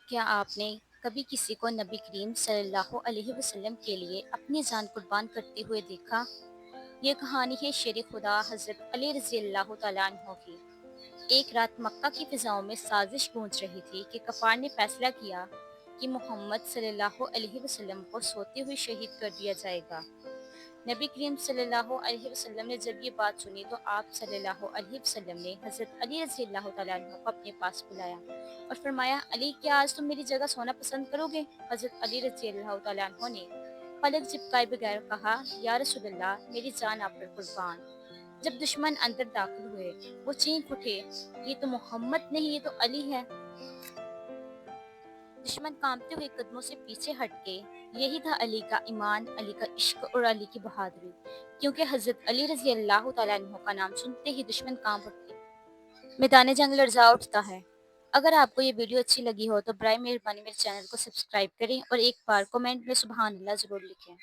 کیا آپ نے کبھی کسی کو نبی کریم صلی اللہ علیہ وسلم کے لیے اپنی جان قربان کرتے ہوئے دیکھا؟ یہ کہانی ہے شیر خدا حضرت علی رضی اللہ تعالیٰ عنہ کی۔ ایک رات مکہ کی فضاؤں میں سازش گونج رہی تھی کہ غفار نے فیصلہ کیا کہ محمد صلی اللہ علیہ وسلم کو سوتے ہوئے شہید کر دیا جائے گا۔ نبی کریم صلی اللہ علیہ وسلم نے جب یہ بات سنی تو آپ صلی اللہ علیہ وسلم نے حضرت علی رضی اللہ تعالیٰ عنہ کو اپنے پاس بلایا اور فرمایا، علی کیا آج تم میری جگہ سونا پسند کرو گے؟ حضرت علی رضی اللہ تعالیٰ عنہ نے پلک جھپکائے بغیر کہا، یا رسول اللہ، میری جان آپ پر قربان۔ جب دشمن اندر داخل ہوئے وہ چینخ اٹھے، یہ تو محمد نہیں، یہ تو علی ہے۔ دشمن کانپتے ہوئے قدموں سے پیچھے ہٹ کے، یہی تھا علی کا ایمان، علی کا عشق اور علی کی بہادری، کیونکہ حضرت علی رضی اللہ تعالیٰ عنہ کا نام سنتے ہی دشمن کانپ اٹھتے، میدان جنگ لرزا اٹھتا ہے۔ اگر آپ کو یہ ویڈیو اچھی لگی ہو تو برائے مہربانی میرے چینل کو سبسکرائب کریں اور ایک بار کومنٹ میں سبحان اللہ ضرور لکھیں۔